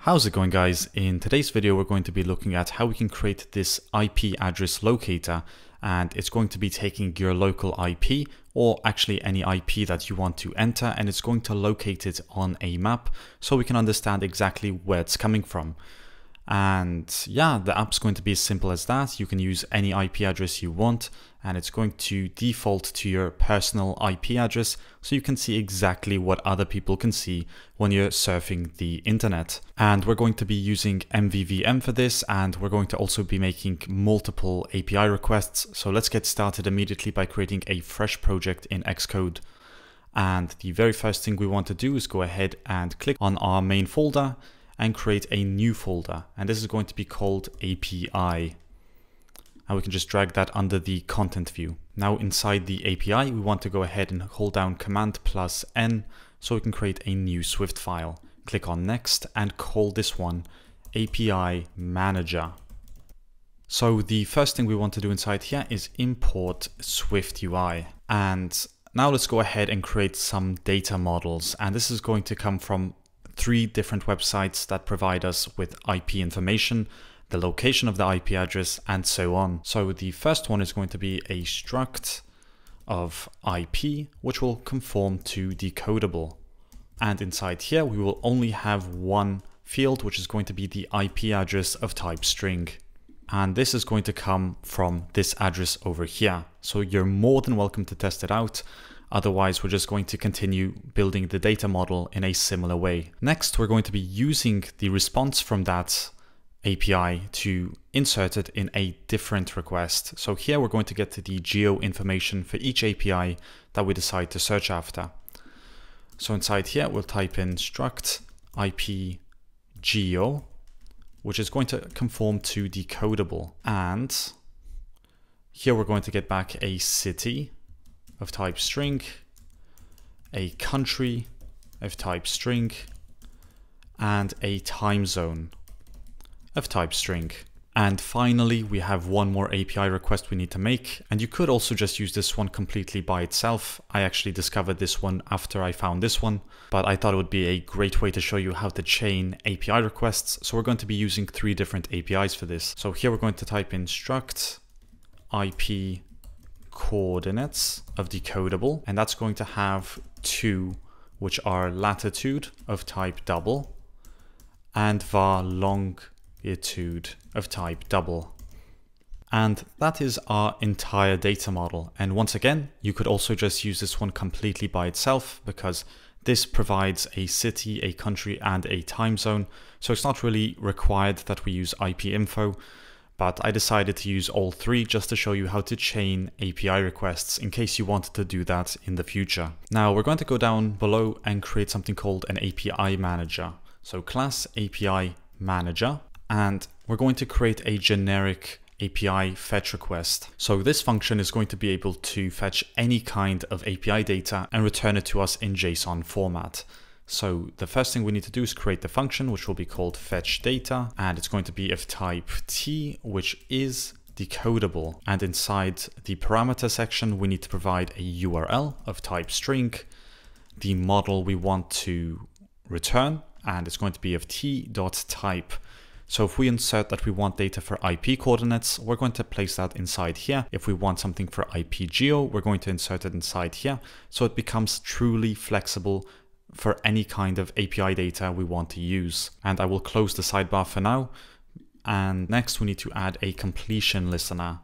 How's it going, guys? In today's video we're going to be looking at how we can create this IP address locator, and it's going to be taking your local IP or actually any IP that you want to enter, and it's going to locate it on a map so we can understand exactly where it's coming from. And yeah, the app's going to be as simple as that. You can use any IP address you want, and it's going to default to your personal IP address so you can see exactly what other people can see when you're surfing the internet. And we're going to be using MVVM for this, and we're going to also be making multiple API requests. So let's get started immediately by creating a fresh project in Xcode. And the very first thing we want to do is go ahead and click on our main folder and create a new folder, and this is going to be called API, and we can just drag that under the content view. Now inside the API we want to go ahead and hold down Command+N so we can create a new Swift file. Click on next and call this one API Manager. So the first thing we want to do inside here is import SwiftUI, and now let's go ahead and create some data models, and this is going to come from 3 different websites that provide us with IP information, the location of the IP address, and so on. So the first one is going to be a struct of IP, which will conform to decodable. And inside here, we will only have one field, which is going to be the IP address of type string. And this is going to come from this address over here. So you're more than welcome to test it out. Otherwise, we're just going to continue building the data model in a similar way. Next, we're going to be using the response from that API to insert it in a different request. So here we're going to get to the geo information for each API that we decide to search after. So inside here, we'll type in struct IP geo, which is going to conform to decodable. And here we're going to get back a city of type string, a country of type string, and a time zone of type string. And finally, we have one more API request we need to make, and you could also just use this one completely by itself. I actually discovered this one after I found this one, but I thought it would be a great way to show you how to chain API requests. So we're going to be using 3 different APIs for this. So here we're going to type in struct IP coordinates of decodable, and that's going to have 2, which are latitude of type double and var longitude of type double. And that is our entire data model. And once again, you could also just use this one completely by itself, because this provides a city, a country, and a time zone. So it's not really required that we use IP info. But I decided to use all 3 just to show you how to chain API requests in case you wanted to do that in the future. Now we're going to go down below and create something called an API manager. So class API manager, and we're going to create a generic API fetch request. So this function is going to be able to fetch any kind of API data and return it to us in JSON format. So the first thing we need to do is create the function, which will be called fetchData, and it's going to be of type T, which is decodable. And inside the parameter section, we need to provide a URL of type string, the model we want to return, and it's going to be of t.type. So if we insert that we want data for IP coordinates, we're going to place that inside here. If we want something for IP geo, we're going to insert it inside here. So it becomes truly flexible for any kind of API data we want to use. And I will close the sidebar for now. And next we need to add a completion listener,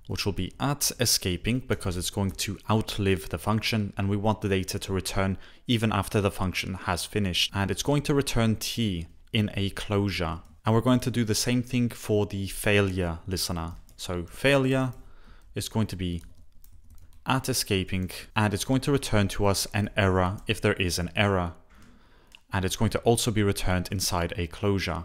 which will be at escaping, because it's going to outlive the function and we want the data to return even after the function has finished. And it's going to return T in a closure. And we're going to do the same thing for the failure listener. So failure is going to be at escaping, and it's going to return to us an error if there is an error. And it's going to also be returned inside a closure.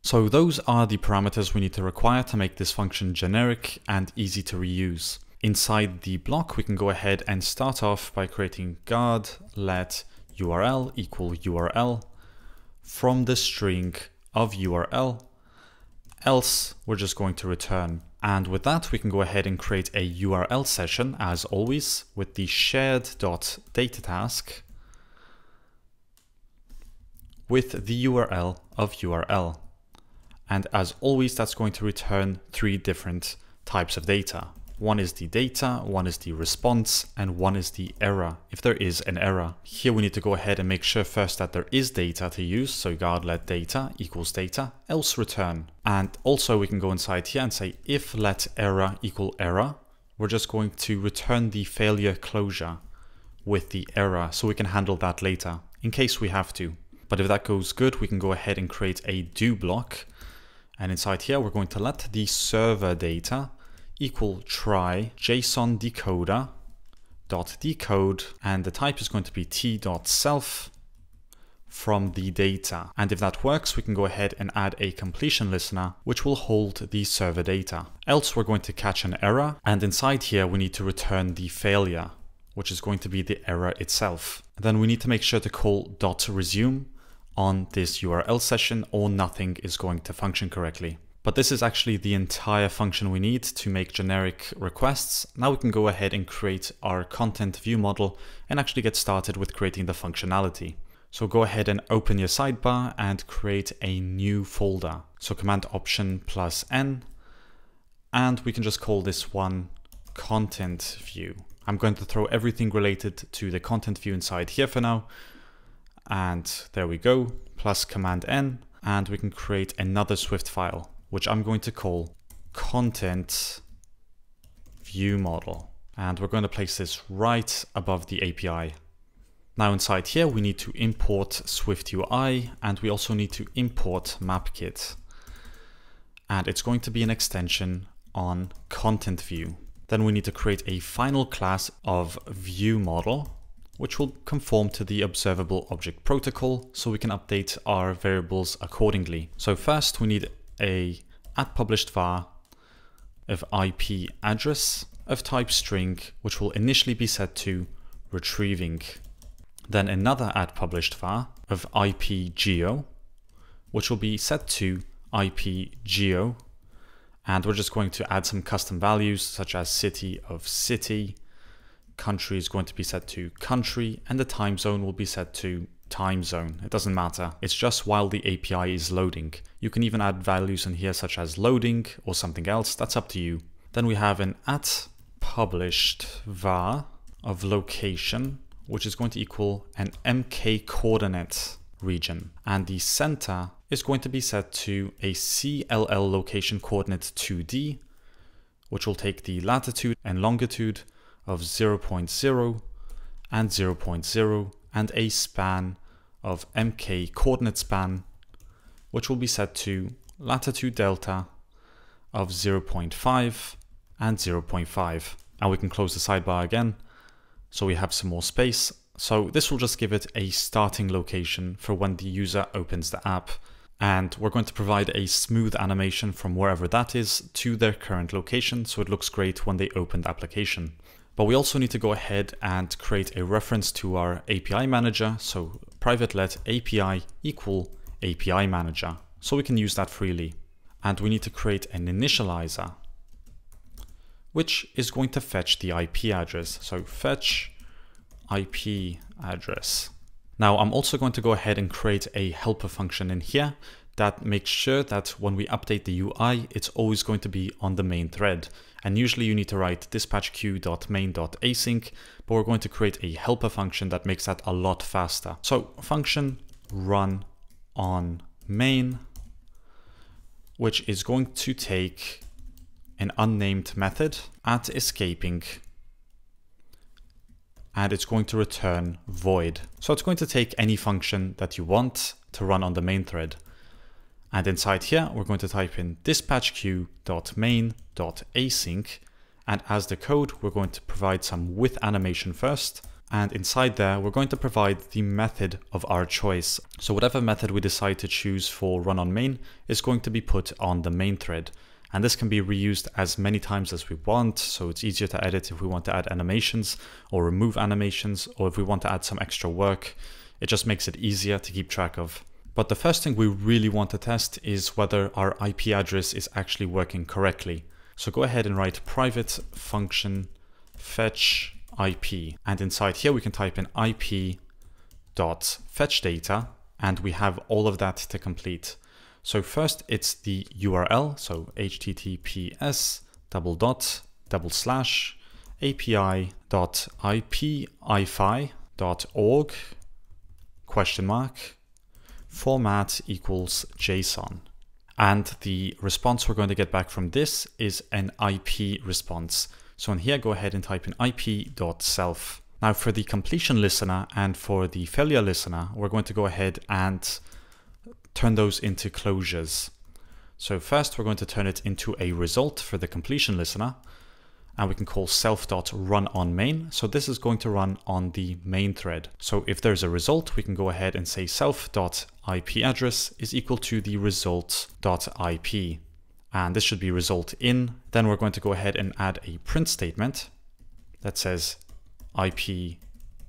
So those are the parameters we need to require to make this function generic and easy to reuse. Inside the block, we can go ahead and start off by creating guard let URL equal URL from the string of URL, else we're just going to return. And with that, we can go ahead and create a URL session, as always, with the shared.datatask, with the URL of URL. And as always, that's going to return 3 different types of data. One is the data, one is the response, and one is the error, if there is an error. Here we need to go ahead and make sure first that there is data to use. So guard let data equals data, else return. And also we can go inside here and say if let error equal error, we're just going to return the failure closure with the error so we can handle that later in case we have to. But if that goes good, we can go ahead and create a do block. And inside here, we're going to let the server data equal try JSON decoder dot decode, and the type is going to be t.self from the data. And if that works, we can go ahead and add a completion listener, which will hold the server data. Else we're going to catch an error. And inside here, we need to return the failure, which is going to be the error itself. Then we need to make sure to call .resume on this URL session or nothing is going to function correctly. But this is actually the entire function we need to make generic requests. Now we can go ahead and create our ContentView model and actually get started with creating the functionality. So go ahead and open your sidebar and create a new folder. So Command Option plus N, and we can just call this one ContentView. I'm going to throw everything related to the content view inside here for now. And there we go, plus Command N, and we can create another Swift file, which I'm going to call ContentViewModel. And we're going to place this right above the API. Now inside here, we need to import SwiftUI, and we also need to import MapKit. And it's going to be an extension on ContentView. Then we need to create a final class of ViewModel, which will conform to the observable object protocol so we can update our variables accordingly. So first we need a @published var of IP address of type string, which will initially be set to retrieving. Then another @published var of IP geo, which will be set to IP geo. And we're just going to add some custom values such as city of city, country is going to be set to country, and the time zone will be set to time zone. It doesn't matter. It's just while the API is loading. You can even add values in here such as loading or something else. That's up to you. Then we have an @published var of location, which is going to equal an MK coordinate region. And the center is going to be set to a CLL location coordinate 2D, which will take the latitude and longitude of 0.0 and 0.0 and a span of MK coordinate span, which will be set to latitude delta of 0.5 and 0.5. And we can close the sidebar again so we have some more space. So this will just give it a starting location for when the user opens the app. And we're going to provide a smooth animation from wherever that is to their current location, so it looks great when they open the application. But we also need to go ahead and create a reference to our API manager. So private let API equal API manager. So we can use that freely. And we need to create an initializer, which is going to fetch the IP address. So fetch IP address. Now I'm also going to go ahead and create a helper function in here that makes sure that when we update the UI, it's always going to be on the main thread. And usually you need to write dispatch_queue.main.async, but we're going to create a helper function that makes that a lot faster. So function run on main, which is going to take an unnamed method at escaping, and it's going to return void. So it's going to take any function that you want to run on the main thread. And inside here, we're going to type in dispatch_queue.main.async. And as the code, we're going to provide some with animation first. And inside there, we're going to provide the method of our choice. So whatever method we decide to choose for run on main is going to be put on the main thread. And this can be reused as many times as we want. So it's easier to edit if we want to add animations or remove animations, or if we want to add some extra work. It just makes it easier to keep track of. But the first thing we really want to test is whether our IP address is actually working correctly. So go ahead and write private function fetch IP. And inside here, we can type in IP.fetchData. and we have all of that to complete. So first it's the URL, so https://api.ipifi.org format equals JSON. And the response we're going to get back from this is an IP response. So in here, go ahead and type in ip.self. Now for the completion listener and for the failure listener, we're going to go ahead and turn those into closures. So first we're going to turn it into a result for the completion listener, and we can call self.runOnMain. So this is going to run on the main thread. So if there's a result, we can go ahead and say self.ip_address is equal to the result.ip. And this should be result in. Then we're going to go ahead and add a print statement that says IP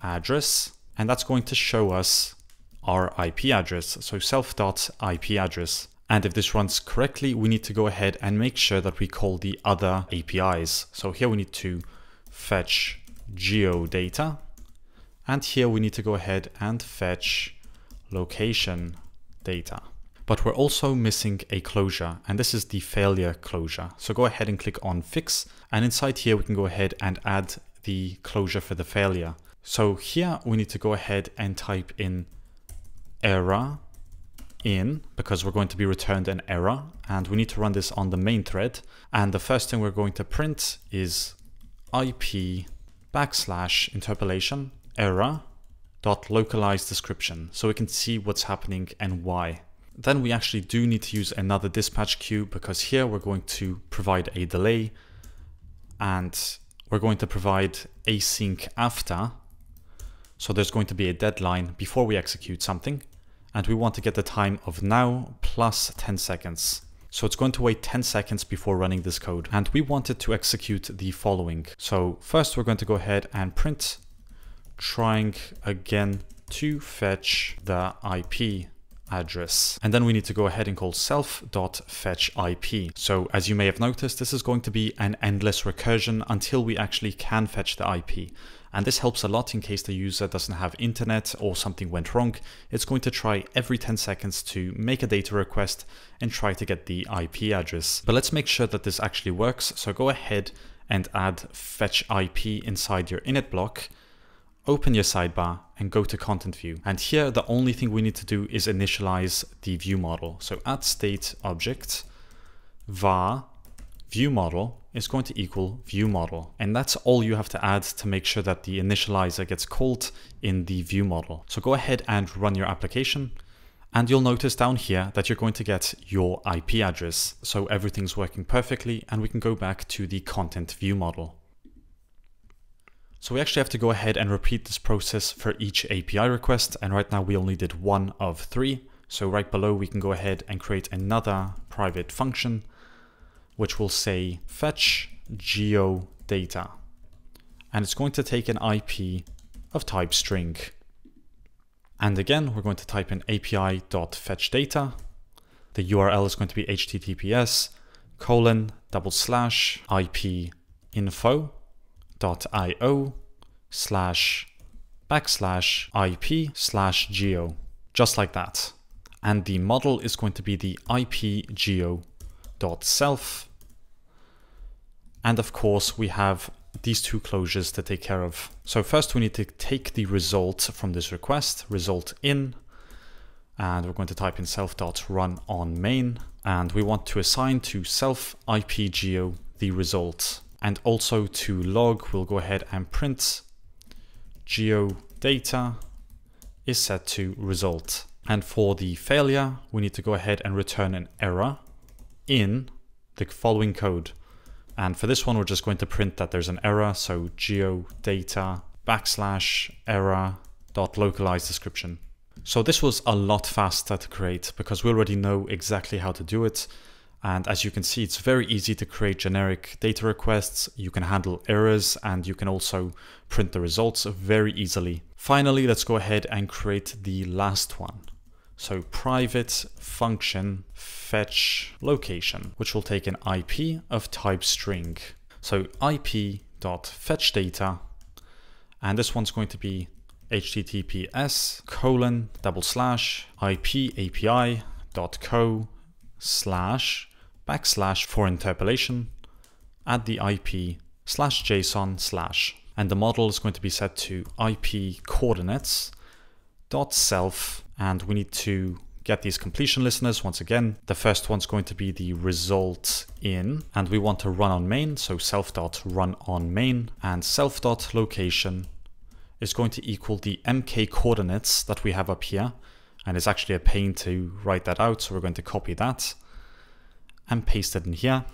address, and that's going to show us our IP address. So self.ip_address. And if this runs correctly, we need to go ahead and make sure that we call the other APIs. So here we need to fetch geodata, and here we need to go ahead and fetch location data. But we're also missing a closure, and this is the failure closure. So go ahead and click on fix, and inside here we can go ahead and add the closure for the failure. So here we need to go ahead and type in error in, because we're going to be returned an error, and we need to run this on the main thread. And the first thing we're going to print is IP:\interpolation error.localized description, so we can see what's happening and why. Then we actually do need to use another dispatch queue, because here we're going to provide a delay, and we're going to provide async after. So there's going to be a deadline before we execute something, and we want to get the time of now plus 10 seconds. So it's going to wait 10 seconds before running this code, and we want it to execute the following. So first we're going to go ahead and print trying again to fetch the IP address. And then we need to go ahead and call self.fetchIP. So as you may have noticed, this is going to be an endless recursion until we actually can fetch the IP. And this helps a lot in case the user doesn't have internet or something went wrong. It's going to try every 10 seconds to make a data request and try to get the IP address. But let's make sure that this actually works. So go ahead and add fetch IP inside your init block. Open your sidebar and go to ContentView. And here the only thing we need to do is initialize the view model. So add state object var ViewModel is going to equal ViewModel. And that's all you have to add to make sure that the initializer gets called in the ViewModel. So go ahead and run your application, and you'll notice down here that you're going to get your IP address. So everything's working perfectly, and we can go back to the ContentView model. So we actually have to go ahead and repeat this process for each API request. And right now we only did 1 of 3. So right below we can go ahead and create another private function, which will say fetch geodata. And it's going to take an IP of type string. And again, we're going to type in api.fetchData. The URL is going to be https://ipinfo.io//IP/geo, just like that. And the model is going to be the ip_geo.self. And of course, we have these two closures to take care of. So first we need to take the result from this request, result in, and we're going to type in self.runOnMain, and we want to assign to self ip_geo the result. And also to log, we'll go ahead and print geodata is set to result. And for the failure, we need to go ahead and return an error in the following code. And for this one, we're just going to print that there's an error. So geodata \error.localized description. So this was a lot faster to create because we already know exactly how to do it. And as you can see, it's very easy to create generic data requests. You can handle errors, and you can also print the results very easily. Finally, let's go ahead and create the last one. So private function fetch location, which will take an IP of type string. So ip.fetchData, and this one's going to be https://ipapi.co// for interpolation, add the IP/JSON/, and the model is going to be set to IP coordinates .self, and we need to get these completion listeners. Once again, the first one's going to be the result in, and we want to run on main, so self.run on main, and self.location is going to equal the MK coordinates that we have up here, and it's actually a pain to write that out, so we're going to copy that and paste it in here.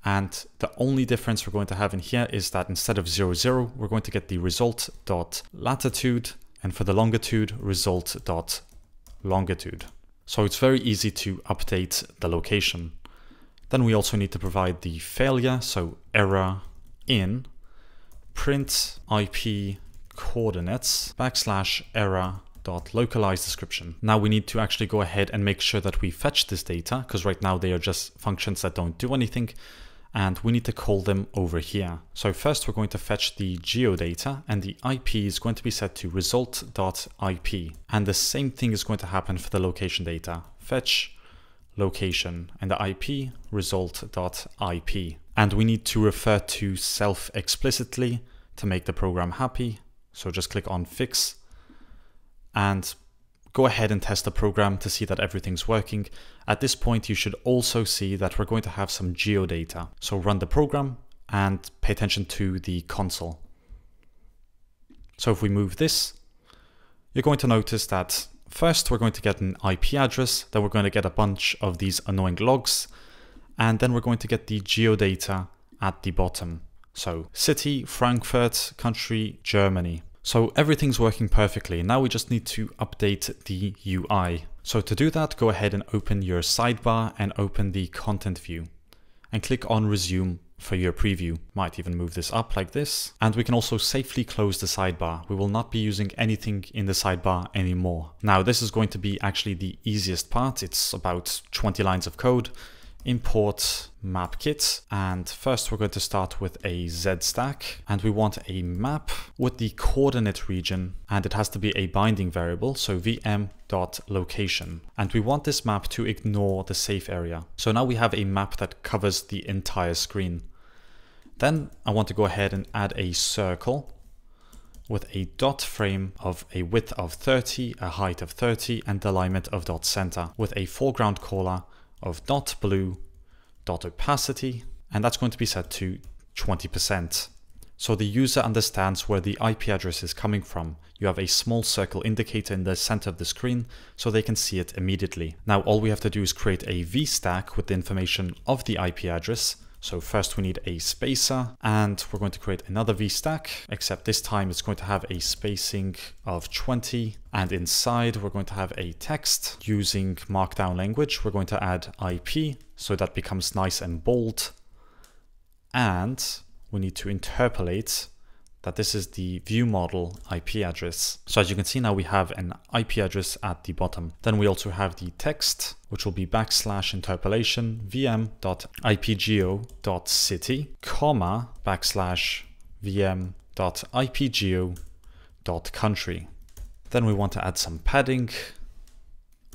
And the only difference we're going to have in here is that instead of 00, we're going to get the result.latitude, and for the longitude, result.longitude. So it's very easy to update the location. Then we also need to provide the failure, so error in print IP coordinates \error.localize description. Now we need to actually go ahead and make sure that we fetch this data, because right now they are just functions that don't do anything, and we need to call them over here. So first we're going to fetch the geodata, and the IP is going to be set to result.ip. And the same thing is going to happen for the location data. Fetch location, and the IP result.ip. And we need to refer to self explicitly to make the program happy. So just click on fix and go ahead and test the program to see that everything's working. At this point, you should also see that we're going to have some geodata. So run the program and pay attention to the console. So if we move this, you're going to notice that first we're going to get an IP address, then we're going to get a bunch of these annoying logs, and then we're going to get the geodata at the bottom. So city, Frankfurt, country, Germany. So everything's working perfectly. Now we just need to update the UI. So to do that, go ahead and open your sidebar and open the content view and click on resume for your preview. Might even move this up like this. And we can also safely close the sidebar. We will not be using anything in the sidebar anymore. Now this is going to be actually the easiest part. It's about 20 lines of code. Import map kit, and first we're going to start with a Z stack, and we want a map with the coordinate region, and it has to be a binding variable, so vm.location, and we want this map to ignore the safe area. So now we have a map that covers the entire screen. Then I want to go ahead and add a circle with a dot frame of a width of 30, a height of 30, and alignment of dot center, with a foreground color of dot blue, dot opacity, and that's going to be set to 20%. So the user understands where the IP address is coming from. You have a small circle indicator in the center of the screen so they can see it immediately. Now all we have to do is create a VStack with the information of the IP address. So first we need a spacer, and we're going to create another VStack, except this time it's going to have a spacing of 20. And inside we're going to have a text using Markdown language. We're going to add IP, so that becomes nice and bold. And we need to interpolate that this is the ViewModel IP address. So as you can see now we have an IP address at the bottom. Then we also have the text, which will be \interpolation vm.ipgeo.city, comma \vm.ipgeo.country. Then we want to add some padding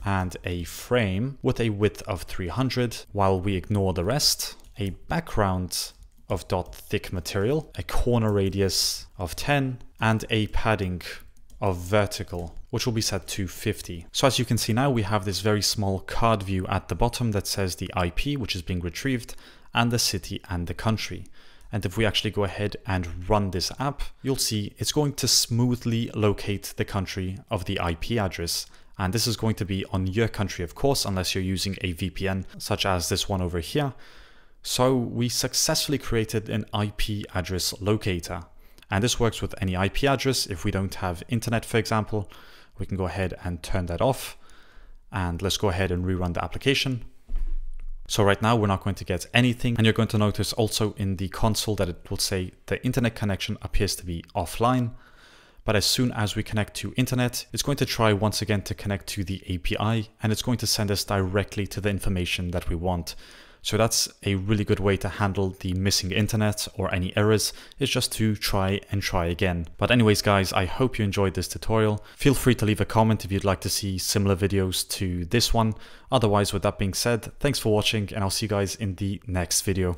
and a frame with a width of 300 while we ignore the rest, a background of dot thick material, a corner radius of 10, and a padding of vertical, which will be set to 50. So as you can see now, we have this very small card view at the bottom that says the IP, which is being retrieved, and the city and the country. And if we actually go ahead and run this app, you'll see it's going to smoothly locate the country of the IP address. And this is going to be on your country, of course, unless you're using a VPN, such as this one over here. So we successfully created an IP address locator, and this works with any IP address. If we don't have internet, for example, we can go ahead and turn that off, and let's go ahead and rerun the application. So right now we're not going to get anything, and you're going to notice also in the console that it will say the internet connection appears to be offline. But as soon as we connect to internet, it's going to try once again to connect to the API, and it's going to send us directly to the information that we want. So that's a really good way to handle the missing internet or any errors, is just to try and try again. But anyways guys, I hope you enjoyed this tutorial. Feel free to leave a comment if you'd like to see similar videos to this one. Otherwise, with that being said, thanks for watching and I'll see you guys in the next video.